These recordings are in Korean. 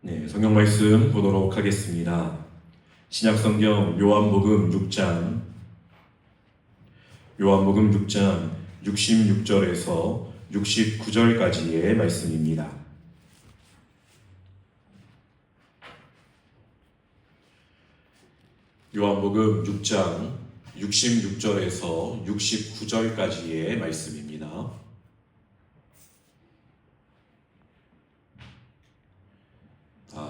네, 성경 말씀 보도록 하겠습니다. 신약성경 요한복음 6장 66절에서 69절까지의 말씀입니다. 요한복음 6장 66절에서 69절까지의 말씀입니다.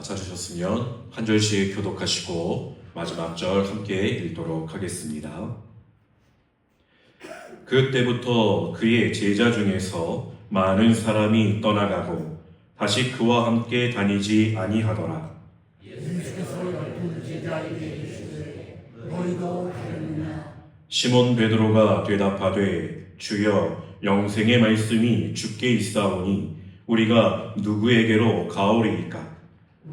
찾으셨으면 한 절씩 교독하시고 마지막 절 함께 읽도록 하겠습니다. 그때부터 그의 제자 중에서 많은 사람이 떠나가고 다시 그와 함께 다니지 아니하더라. 시몬 베드로가 대답하되 주여 영생의 말씀이 주께 있사오니 우리가 누구에게로 가오리이까?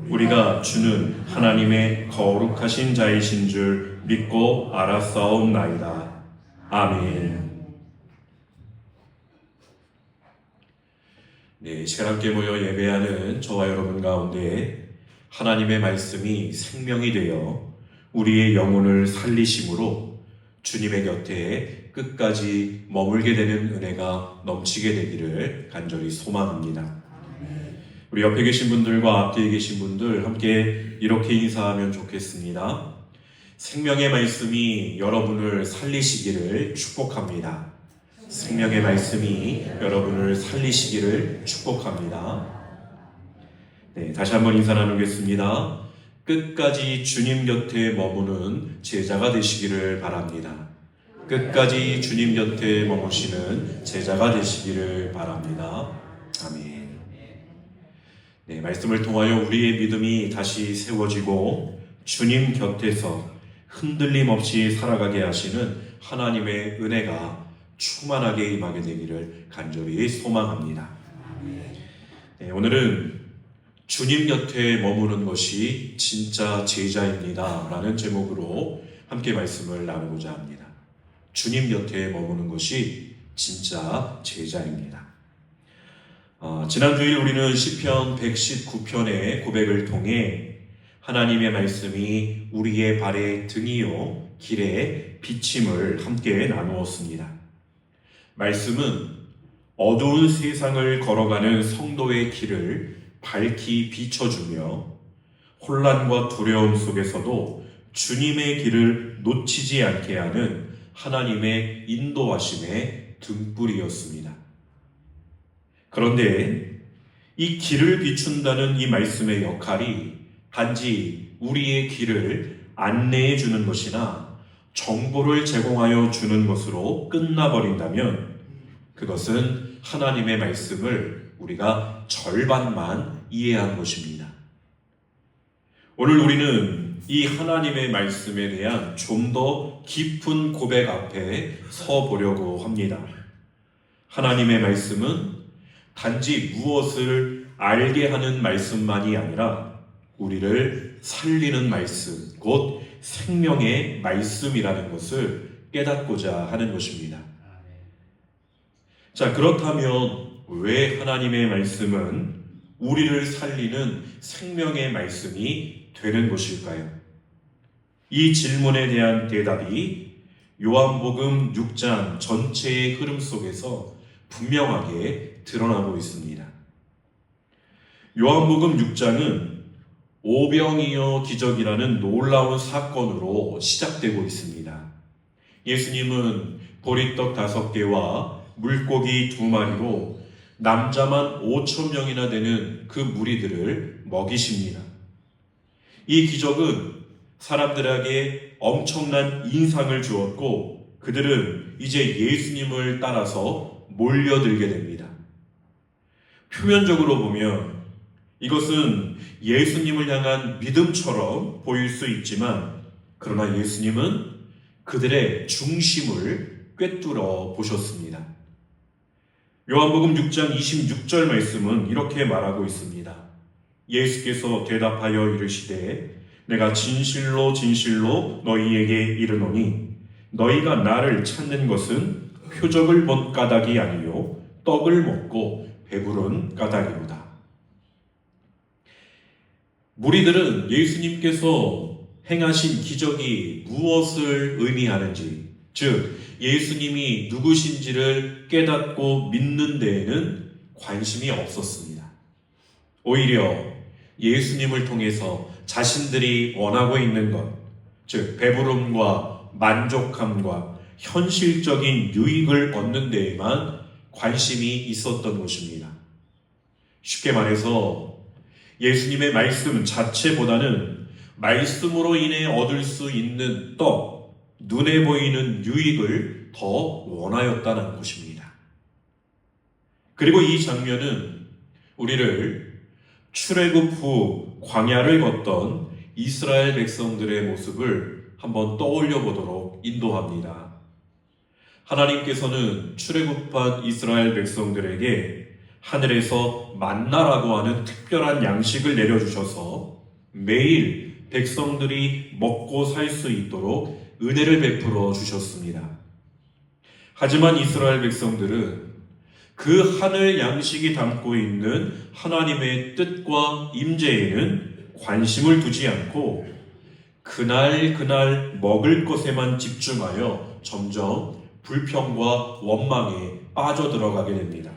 우리가 주는 하나님의 거룩하신 자이신 줄 믿고 알았사옵나이다. 아멘. 네, 시간 함께 모여 예배하는 저와 여러분 가운데 하나님의 말씀이 생명이 되어 우리의 영혼을 살리심으로 주님의 곁에 끝까지 머물게 되는 은혜가 넘치게 되기를 간절히 소망합니다. 우리 옆에 계신 분들과 앞뒤에 계신 분들 함께 이렇게 인사하면 좋겠습니다. 생명의 말씀이 여러분을 살리시기를 축복합니다. 생명의 말씀이 여러분을 살리시기를 축복합니다. 네, 다시 한번 인사 나누겠습니다. 끝까지 주님 곁에 머무는 제자가 되시기를 바랍니다. 끝까지 주님 곁에 머무시는 제자가 되시기를 바랍니다. 아멘. 네, 말씀을 통하여 우리의 믿음이 다시 세워지고 주님 곁에서 흔들림 없이 살아가게 하시는 하나님의 은혜가 충만하게 임하게 되기를 간절히 소망합니다. 네, 오늘은 주님 곁에 머무는 것이 진짜 제자입니다 라는 제목으로 함께 말씀을 나누고자 합니다. 주님 곁에 머무는 것이 진짜 제자입니다. 지난주일 우리는 시편 119편의 고백을 통해 하나님의 말씀이 우리의 발의 등이요 길의 비침을 함께 나누었습니다. 말씀은 어두운 세상을 걸어가는 성도의 길을 밝히 비춰주며 혼란과 두려움 속에서도 주님의 길을 놓치지 않게 하는 하나님의 인도하심의 등불이었습니다. 그런데 이 길을 비춘다는 이 말씀의 역할이 단지 우리의 길을 안내해 주는 것이나 정보를 제공하여 주는 것으로 끝나버린다면 그것은 하나님의 말씀을 우리가 절반만 이해한 것입니다. 오늘 우리는 이 하나님의 말씀에 대한 좀 더 깊은 고백 앞에 서 보려고 합니다. 하나님의 말씀은 단지 무엇을 알게 하는 말씀만이 아니라 우리를 살리는 말씀, 곧 생명의 말씀이라는 것을 깨닫고자 하는 것입니다. 자, 그렇다면 왜 하나님의 말씀은 우리를 살리는 생명의 말씀이 되는 것일까요? 이 질문에 대한 대답이 요한복음 6장 전체의 흐름 속에서 분명하게 드러나고 있습니다. 요한복음 6장은 오병이어 기적이라는 놀라운 사건으로 시작되고 있습니다. 예수님은 보리떡 5개와 물고기 2마리로 남자만 5,000명이나 되는 그 무리들을 먹이십니다. 이 기적은 사람들에게 엄청난 인상을 주었고 그들은 이제 예수님을 따라서 몰려들게 됩니다. 표면적으로 보면 이것은 예수님을 향한 믿음처럼 보일 수 있지만 그러나 예수님은 그들의 중심을 꿰뚫어 보셨습니다. 요한복음 6장 26절 말씀은 이렇게 말하고 있습니다. 예수께서 대답하여 이르시되 내가 진실로 진실로 너희에게 이르노니 너희가 나를 찾는 것은 표적을 본 까닭이 아니요 떡을 먹고 배부른 까닭이로다. 무리들은 예수님께서 행하신 기적이 무엇을 의미하는지, 즉 예수님이 누구신지를 깨닫고 믿는 데에는 관심이 없었습니다. 오히려 예수님을 통해서 자신들이 원하고 있는 것, 즉 배부름과 만족함과 현실적인 유익을 얻는 데에만 관심이 있었던 것입니다. 쉽게 말해서 예수님의 말씀 자체보다는 말씀으로 인해 얻을 수 있는 떡, 눈에 보이는 유익을 더 원하였다는 것입니다. 그리고 이 장면은 우리를 출애굽 후 광야를 걷던 이스라엘 백성들의 모습을 한번 떠올려 보도록 인도합니다. 하나님께서는 출애굽한 이스라엘 백성들에게 하늘에서 만나라고 하는 특별한 양식을 내려주셔서 매일 백성들이 먹고 살 수 있도록 은혜를 베풀어 주셨습니다. 하지만 이스라엘 백성들은 그 하늘 양식이 담고 있는 하나님의 뜻과 임재에는 관심을 두지 않고 그날 먹을 것에만 집중하여 점점 불평과 원망에 빠져들어가게 됩니다.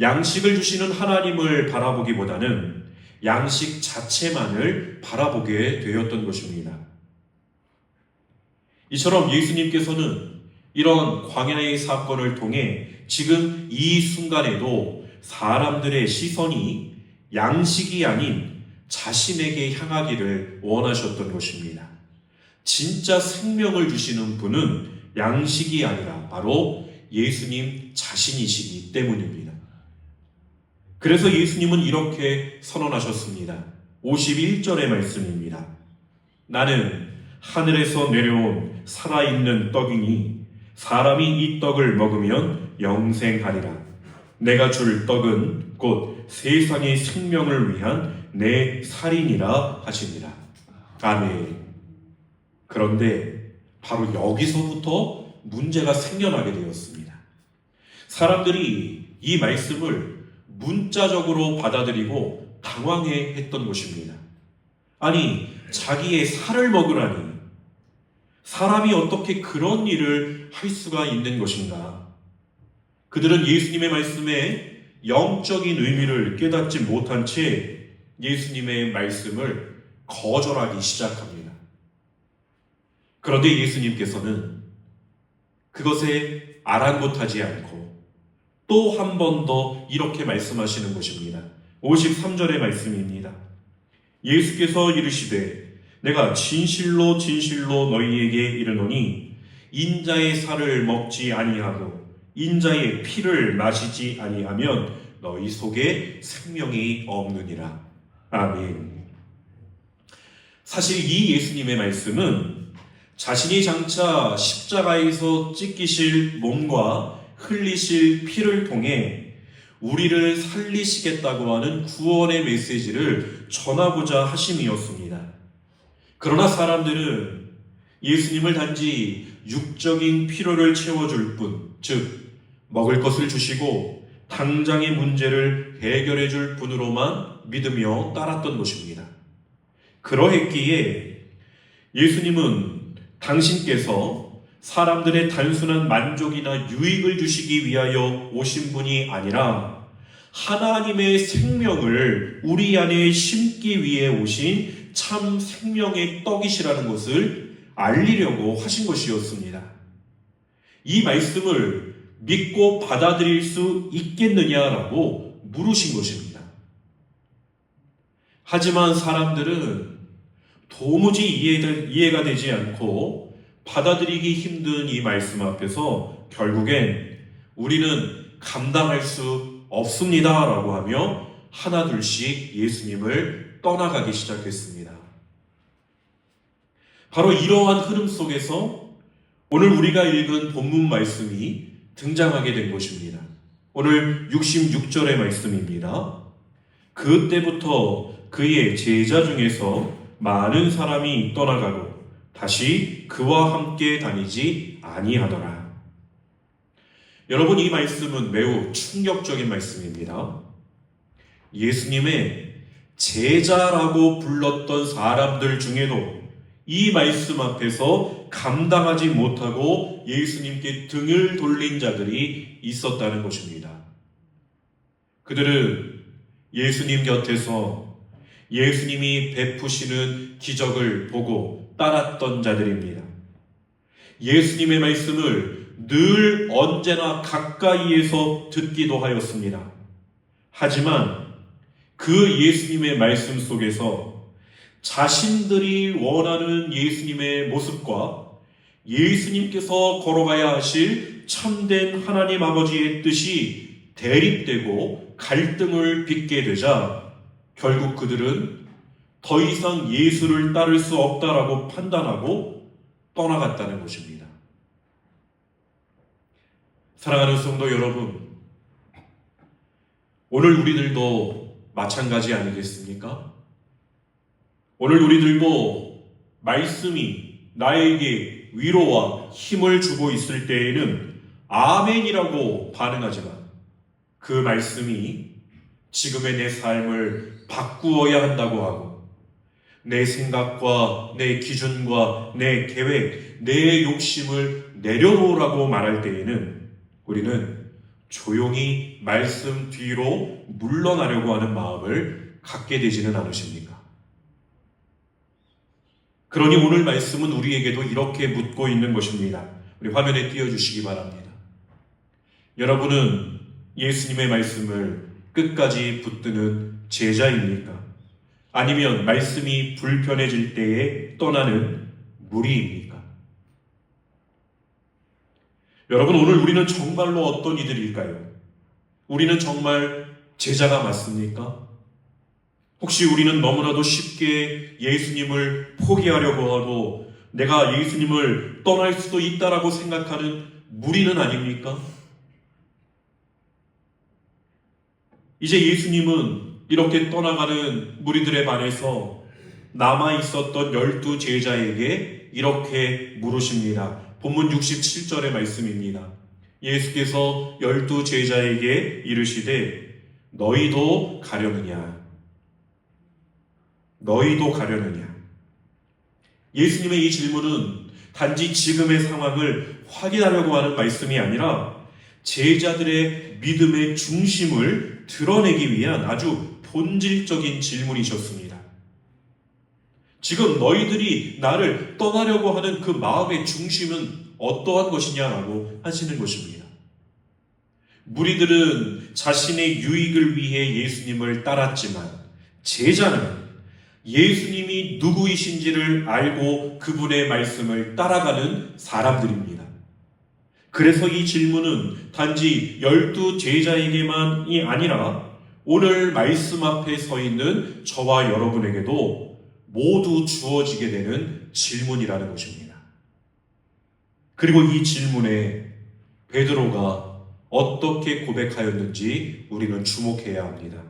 양식을 주시는 하나님을 바라보기보다는 양식 자체만을 바라보게 되었던 것입니다. 이처럼 예수님께서는 이런 광야의 사건을 통해 지금 이 순간에도 사람들의 시선이 양식이 아닌 자신에게 향하기를 원하셨던 것입니다. 진짜 생명을 주시는 분은 양식이 아니라 바로 예수님 자신이시기 때문입니다. 그래서 예수님은 이렇게 선언하셨습니다. 51절의 말씀입니다. 나는 하늘에서 내려온 살아있는 떡이니 사람이 이 떡을 먹으면 영생하리라. 내가 줄 떡은 곧 세상의 생명을 위한 내 살이니라 하시니라. 아멘. 그런데 바로 여기서부터 문제가 생겨나게 되었습니다. 사람들이 이 말씀을 문자적으로 받아들이고 당황해 했던 것입니다. 아니, 자기의 살을 먹으라니. 사람이 어떻게 그런 일을 할 수가 있는 것인가? 그들은 예수님의 말씀에 영적인 의미를 깨닫지 못한 채 예수님의 말씀을 거절하기 시작합니다. 그런데 예수님께서는 그것에 아랑곳하지 않고 또 한 번 더 이렇게 말씀하시는 것입니다. 53절의 말씀입니다. 예수께서 이르시되 내가 진실로 진실로 너희에게 이르노니 인자의 살을 먹지 아니하고 인자의 피를 마시지 아니하면 너희 속에 생명이 없느니라. 아멘. 사실 이 예수님의 말씀은 자신이 장차 십자가에서 찢기실 몸과 흘리실 피를 통해 우리를 살리시겠다고 하는 구원의 메시지를 전하고자 하심이었습니다. 그러나 사람들은 예수님을 단지 육적인 필요를 채워줄 뿐, 즉 먹을 것을 주시고 당장의 문제를 해결해 줄 분으로만 믿으며 따랐던 것입니다. 그러했기에 예수님은 당신께서 사람들의 단순한 만족이나 유익을 주시기 위하여 오신 분이 아니라 하나님의 생명을 우리 안에 심기 위해 오신 참 생명의 떡이시라는 것을 알리려고 하신 것이었습니다. 이 말씀을 믿고 받아들일 수 있겠느냐라고 물으신 것입니다. 하지만 사람들은 도무지 이해가 되지 않고 받아들이기 힘든 이 말씀 앞에서 결국엔 우리는 감당할 수 없습니다 라고 하며 하나둘씩 예수님을 떠나가기 시작했습니다. 바로 이러한 흐름 속에서 오늘 우리가 읽은 본문 말씀이 등장하게 된 것입니다. 오늘 66절의 말씀입니다. 그때부터 그의 제자 중에서 많은 사람이 떠나가고 다시 그와 함께 다니지 아니하더라. 여러분, 이 말씀은 매우 충격적인 말씀입니다. 예수님의 제자라고 불렀던 사람들 중에도 이 말씀 앞에서 감당하지 못하고 예수님께 등을 돌린 자들이 있었다는 것입니다. 그들은 예수님 곁에서 예수님이 베푸시는 기적을 보고 따랐던 자들입니다. 예수님의 말씀을 늘 언제나 가까이에서 듣기도 하였습니다. 하지만 그 예수님의 말씀 속에서 자신들이 원하는 예수님의 모습과 예수님께서 걸어가야 하실 참된 하나님 아버지의 뜻이 대립되고 갈등을 빚게 되자 결국 그들은 더 이상 예수를 따를 수 없다라고 판단하고 떠나갔다는 것입니다. 사랑하는 성도 여러분, 오늘 우리들도 마찬가지 아니겠습니까? 오늘 우리들도 말씀이 나에게 위로와 힘을 주고 있을 때에는 아멘이라고 반응하지만 그 말씀이 지금의 내 삶을 바꾸어야 한다고 하고 내 생각과 내 기준과 내 계획, 내 욕심을 내려놓으라고 말할 때에는 우리는 조용히 말씀 뒤로 물러나려고 하는 마음을 갖게 되지는 않으십니까? 그러니 오늘 말씀은 우리에게도 이렇게 묻고 있는 것입니다. 우리 화면에 띄워주시기 바랍니다. 여러분은 예수님의 말씀을 끝까지 붙드는 제자입니까? 아니면 말씀이 불편해질 때에 떠나는 무리입니까? 여러분, 오늘 우리는 정말로 어떤 이들일까요? 우리는 정말 제자가 맞습니까? 혹시 우리는 너무나도 쉽게 예수님을 포기하려고 하고 내가 예수님을 떠날 수도 있다라고 생각하는 무리는 아닙니까? 이제 예수님은 이렇게 떠나가는 무리들에 반해서 남아있었던 12 제자에게 이렇게 물으십니다. 본문 67절의 말씀입니다. 예수께서 12 제자에게 이르시되 너희도 가려느냐? 너희도 가려느냐? 예수님의 이 질문은 단지 지금의 상황을 확인하려고 하는 말씀이 아니라 제자들의 믿음의 중심을 드러내기 위한 아주 본질적인 질문이셨습니다. 지금 너희들이 나를 떠나려고 하는 그 마음의 중심은 어떠한 것이냐라고 하시는 것입니다. 무리들은 자신의 유익을 위해 예수님을 따랐지만 제자는 예수님이 누구이신지를 알고 그분의 말씀을 따라가는 사람들입니다. 그래서 이 질문은 단지 12 제자에게만이 아니라 오늘 말씀 앞에 서 있는 저와 여러분에게도 모두 주어지게 되는 질문이라는 것입니다. 그리고 이 질문에 베드로가 어떻게 고백하였는지 우리는 주목해야 합니다.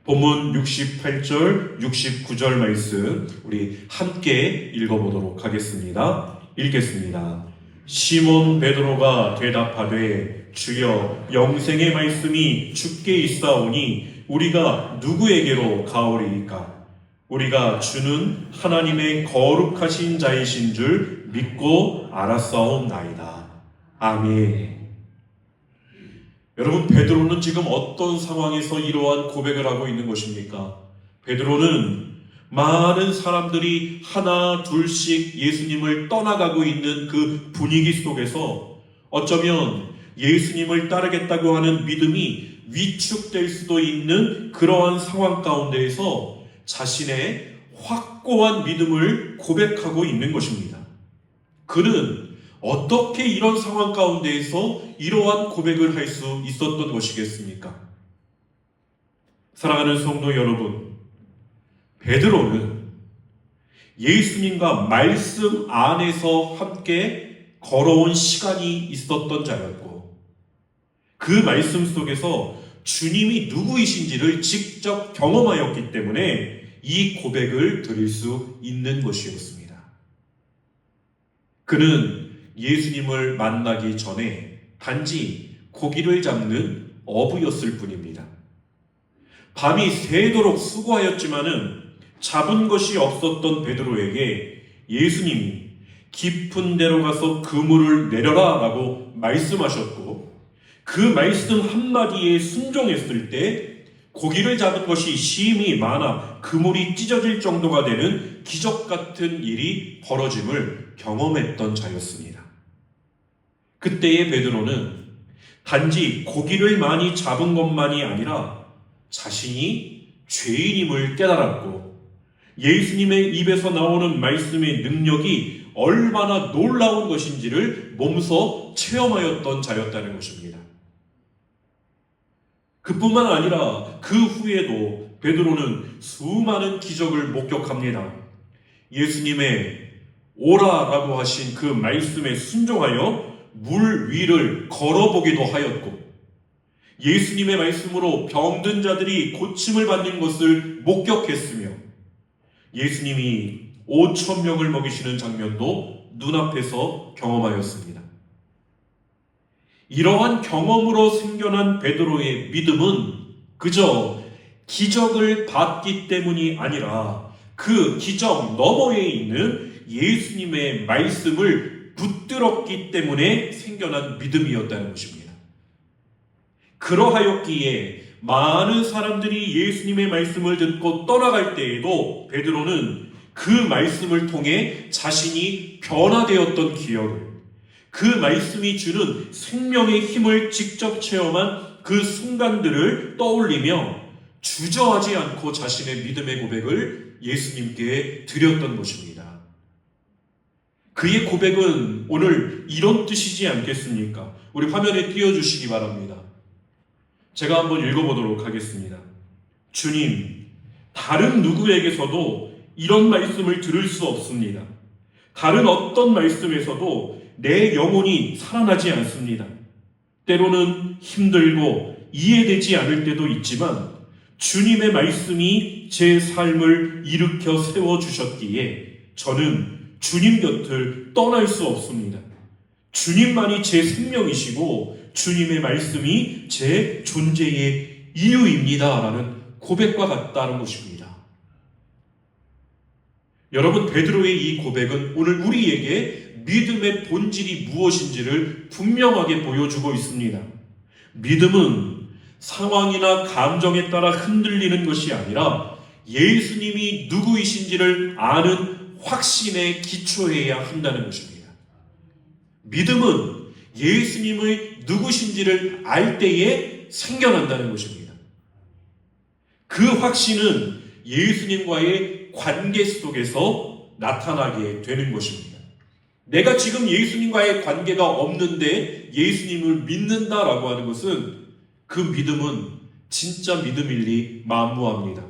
본문 68절, 69절 말씀 우리 함께 읽어보도록 하겠습니다. 읽겠습니다. 시몬 베드로가 대답하되 주여 영생의 말씀이 주께 있사오니 우리가 누구에게로 가오리이까? 우리가 주는 하나님의 거룩하신 자이신 줄 믿고 알았사옵나이다. 아멘. 여러분, 베드로는 지금 어떤 상황에서 이러한 고백을 하고 있는 것입니까? 베드로는 많은 사람들이 하나 둘씩 예수님을 떠나가고 있는 그 분위기 속에서 어쩌면 예수님을 따르겠다고 하는 믿음이 위축될 수도 있는 그러한 상황 가운데에서 자신의 확고한 믿음을 고백하고 있는 것입니다. 그는 어떻게 이런 상황 가운데에서 이러한 고백을 할 수 있었던 것이겠습니까? 사랑하는 성도 여러분, 베드로는 예수님과 말씀 안에서 함께 걸어온 시간이 있었던 자였고 그 말씀 속에서 주님이 누구이신지를 직접 경험하였기 때문에 이 고백을 드릴 수 있는 것이었습니다. 그는 예수님을 만나기 전에 단지 고기를 잡는 어부였을 뿐입니다. 밤이 새도록 수고하였지만은 잡은 것이 없었던 베드로에게 예수님이 깊은 데로 가서 그물을 내려라 라고 말씀하셨고, 그 말씀 한마디에 순종했을 때 고기를 잡은 것이 심히 많아 그물이 찢어질 정도가 되는 기적 같은 일이 벌어짐을 경험했던 자였습니다. 그때의 베드로는 단지 고기를 많이 잡은 것만이 아니라 자신이 죄인임을 깨달았고, 예수님의 입에서 나오는 말씀의 능력이 얼마나 놀라운 것인지를 몸소 체험하였던 자였다는 것입니다. 그뿐만 아니라 그 후에도 베드로는 수많은 기적을 목격합니다. 예수님의 오라라고 하신 그 말씀에 순종하여 물 위를 걸어보기도 하였고, 예수님의 말씀으로 병든 자들이 고침을 받는 것을 목격했으며, 예수님이 5,000명을 먹이시는 장면도 눈앞에서 경험하였습니다. 이러한 경험으로 생겨난 베드로의 믿음은 그저 기적을 봤기 때문이 아니라 그 기적 너머에 있는 예수님의 말씀을 붙들었기 때문에 생겨난 믿음이었다는 것입니다. 그러하였기에 많은 사람들이 예수님의 말씀을 듣고 떠나갈 때에도 베드로는 그 말씀을 통해 자신이 변화되었던 기억을, 그 말씀이 주는 생명의 힘을 직접 체험한 그 순간들을 떠올리며 주저하지 않고 자신의 믿음의 고백을 예수님께 드렸던 것입니다. 그의 고백은 오늘 이런 뜻이지 않겠습니까? 우리 화면에 띄워주시기 바랍니다. 제가 한번 읽어보도록 하겠습니다. 주님, 다른 누구에게서도 이런 말씀을 들을 수 없습니다. 다른 어떤 말씀에서도 내 영혼이 살아나지 않습니다. 때로는 힘들고 이해되지 않을 때도 있지만 주님의 말씀이 제 삶을 일으켜 세워주셨기에 저는 주님 곁을 떠날 수 없습니다. 주님만이 제 생명이시고 주님의 말씀이 제 존재의 이유입니다 라는 고백과 같다는 것입니다. 여러분, 베드로의 이 고백은 오늘 우리에게 믿음의 본질이 무엇인지를 분명하게 보여주고 있습니다. 믿음은 상황이나 감정에 따라 흔들리는 것이 아니라 예수님이 누구이신지를 아는 확신에 기초해야 한다는 것입니다. 믿음은 예수님의 누구신지를 알 때에 생겨난다는 것입니다. 그 확신은 예수님과의 관계 속에서 나타나게 되는 것입니다. 내가 지금 예수님과의 관계가 없는데 예수님을 믿는다라고 하는 것은 그 믿음은 진짜 믿음일리 만무합니다.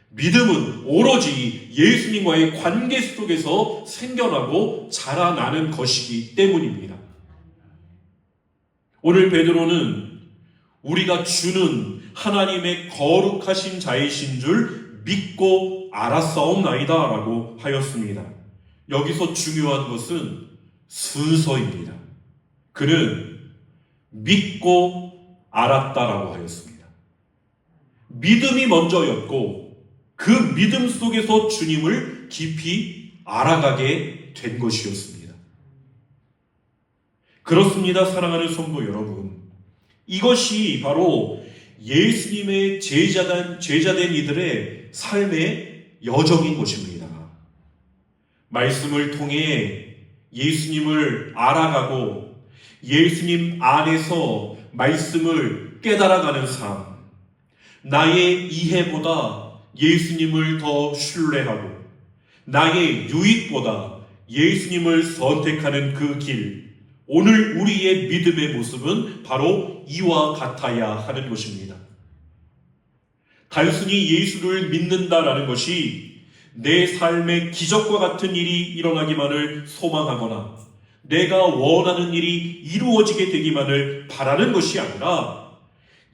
믿음은 오로지 예수님과의 관계 속에서 생겨나고 자라나는 것이기 때문입니다. 오늘 베드로는 우리가 주는 하나님의 거룩하신 자이신 줄 믿고 알았사옵나이다 라고 하였습니다. 여기서 중요한 것은 순서입니다. 그는 믿고 알았다라고 하였습니다. 믿음이 먼저였고 그 믿음 속에서 주님을 깊이 알아가게 된 것이었습니다. 그렇습니다, 사랑하는 성도 여러분. 이것이 바로 예수님의 제자된 이들의 삶의 여정인 것입니다. 말씀을 통해 예수님을 알아가고 예수님 안에서 말씀을 깨달아가는 삶, 나의 이해보다 예수님을 더 신뢰하고 나의 유익보다 예수님을 선택하는 그 길, 오늘 우리의 믿음의 모습은 바로 이와 같아야 하는 것입니다. 단순히 예수를 믿는다라는 것이 내 삶에 기적과 같은 일이 일어나기만을 소망하거나 내가 원하는 일이 이루어지게 되기만을 바라는 것이 아니라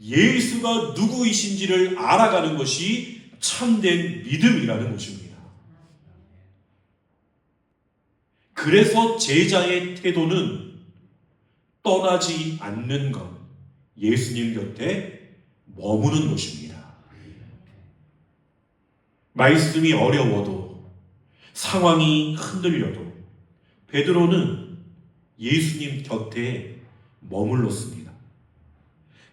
예수가 누구이신지를 알아가는 것이 참된 믿음이라는 것입니다. 그래서 제자의 태도는 떠나지 않는 것, 예수님 곁에 머무는 것입니다. 말씀이 어려워도, 상황이 흔들려도 베드로는 예수님 곁에 머물렀습니다.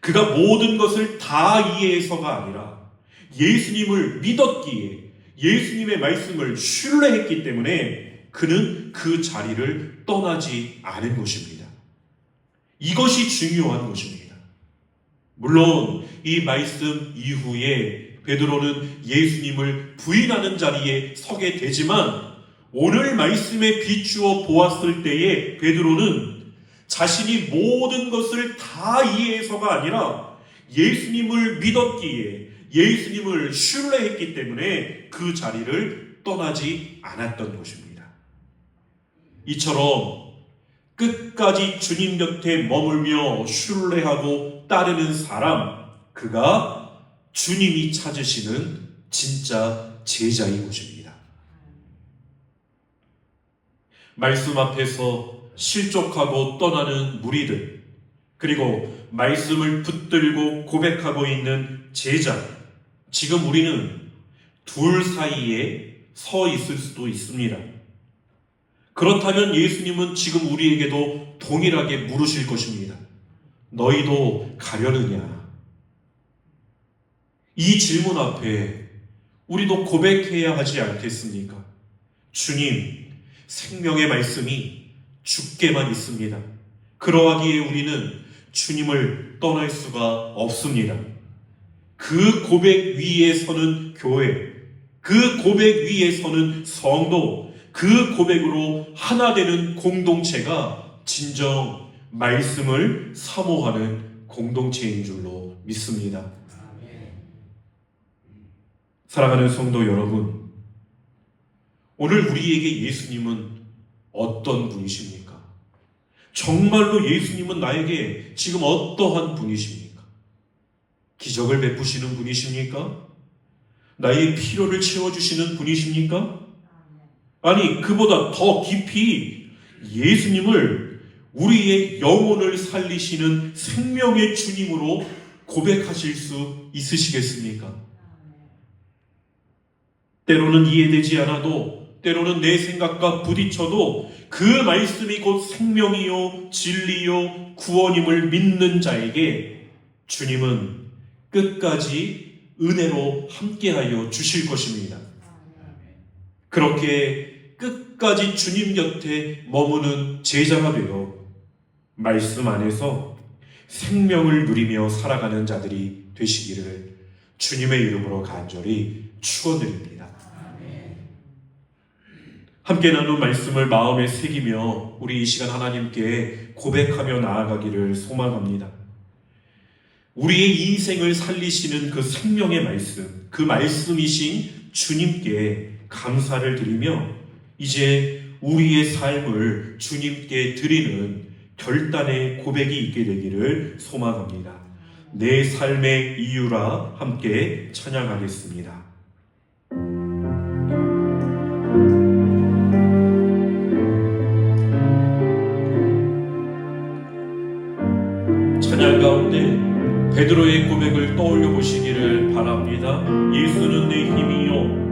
그가 모든 것을 다 이해해서가 아니라 예수님을 믿었기에, 예수님의 말씀을 신뢰했기 때문에 그는 그 자리를 떠나지 않은 것입니다. 이것이 중요한 것입니다. 물론 이 말씀 이후에 베드로는 예수님을 부인하는 자리에 서게 되지만, 오늘 말씀에 비추어 보았을 때에 베드로는 자신이 모든 것을 다 이해해서가 아니라 예수님을 믿었기에, 예수님을 신뢰했기 때문에 그 자리를 떠나지 않았던 것입니다. 이처럼 끝까지 주님 곁에 머물며 신뢰하고 따르는 사람, 그가 주님이 찾으시는 진짜 제자인 것입니다. 말씀 앞에서 실족하고 떠나는 무리들, 그리고 말씀을 붙들고 고백하고 있는 제자, 지금 우리는 둘 사이에 서 있을 수도 있습니다. 그렇다면 예수님은 지금 우리에게도 동일하게 물으실 것입니다. 너희도 가려느냐? 이 질문 앞에 우리도 고백해야 하지 않겠습니까? 주님, 생명의 말씀이 주께만 있습니다. 그러하기에 우리는 주님을 떠날 수가 없습니다. 그 고백 위에 서는 교회, 그 고백 위에 서는 성도, 그 고백으로 하나 되는 공동체가 진정 말씀을 사모하는 공동체인 줄로 믿습니다. 사랑하는 성도 여러분, 오늘 우리에게 예수님은 어떤 분이십니까? 정말로 예수님은 나에게 지금 어떠한 분이십니까? 기적을 베푸시는 분이십니까? 나의 필요를 채워주시는 분이십니까? 아니, 그보다 더 깊이 예수님을 우리의 영혼을 살리시는 생명의 주님으로 고백하실 수 있으시겠습니까? 때로는 이해되지 않아도, 때로는 내 생각과 부딪혀도 그 말씀이 곧 생명이요 진리요 구원임을 믿는 자에게 주님은 끝까지 은혜로 함께하여 주실 것입니다. 그렇게 끝까지 주님 곁에 머무는 제자가 되어 말씀 안에서 생명을 누리며 살아가는 자들이 되시기를 주님의 이름으로 간절히 축원드립니다. 함께 나눈 말씀을 마음에 새기며 우리 이 시간 하나님께 고백하며 나아가기를 소망합니다. 우리의 인생을 살리시는 그 생명의 말씀, 그 말씀이신 주님께 감사를 드리며 이제 우리의 삶을 주님께 드리는 결단의 고백이 있게 되기를 소망합니다. 내 삶의 이유라 함께 찬양하겠습니다. 찬양 가운데 베드로의 고백을 떠올려 보시기를 바랍니다. 예수는 내 힘이요,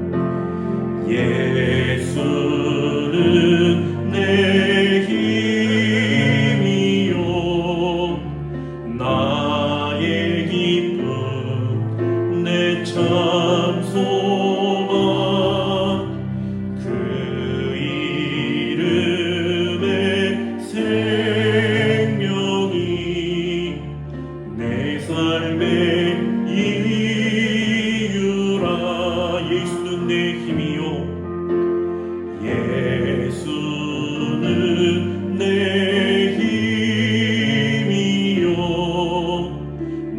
예수는 내 힘이요, 나의 기쁨, 내 참 소망, 그 이름의 생명이 내 삶의 이유라. 예수는 내 힘이요, 예수는 내 힘이요,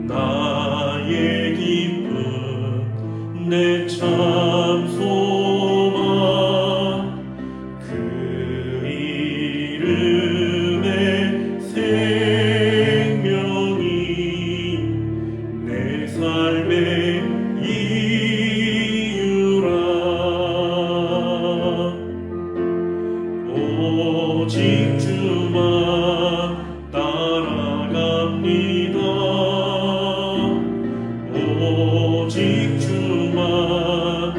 나의 기쁨, 내 참 소망, 그 이름의 생명이 내 삶의 이유라. 오직 주만 따라갑니다. 오직 주만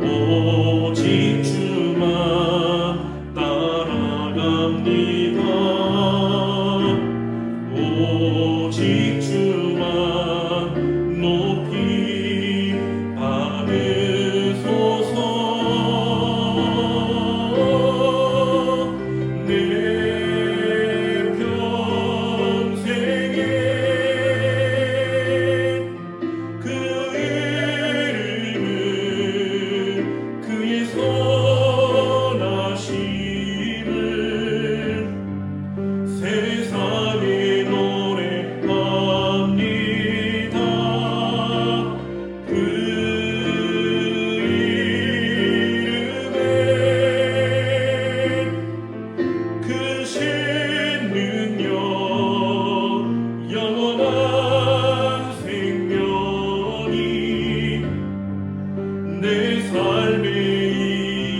오직 주만 따라갑니다. 오직 주만 높이 받으소서. 내 평생에 그 이름을 그의 선하심을 세상에 노래합니다. 그 이름에 크신 능력 영원한 생명이 내 삶의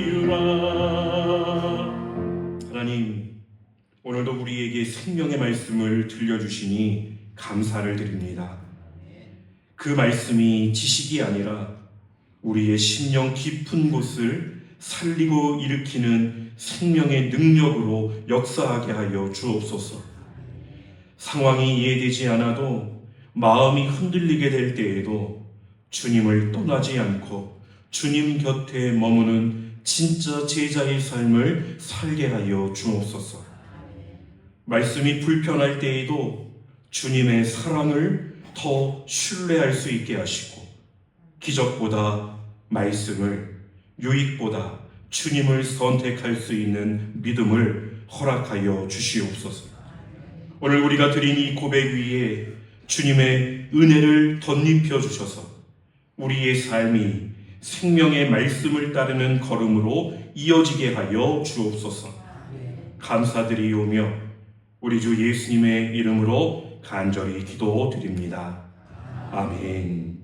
이유라. 하나님, 오늘도 우리에게 생명의 말씀을 들려주시니 감사를 드립니다. 그 말씀이 지식이 아니라 우리의 심령 깊은 곳을 살리고 일으키는 생명의 능력으로 역사하게 하여 주옵소서. 상황이 이해되지 않아도 마음이 흔들리게 될 때에도 주님을 떠나지 않고 주님 곁에 머무는 진짜 제자의 삶을 살게 하여 주옵소서. 말씀이 불편할 때에도 주님의 사랑을 더 신뢰할 수 있게 하시고, 기적보다 말씀을, 유익보다 주님을 선택할 수 있는 믿음을 허락하여 주시옵소서. 오늘 우리가 드린 이 고백 위에 주님의 은혜를 덧입혀 주셔서 우리의 삶이 생명의 말씀을 따르는 걸음으로 이어지게 하여 주옵소서. 감사드리오며 우리 주 예수님의 이름으로 간절히 기도드립니다. 아멘.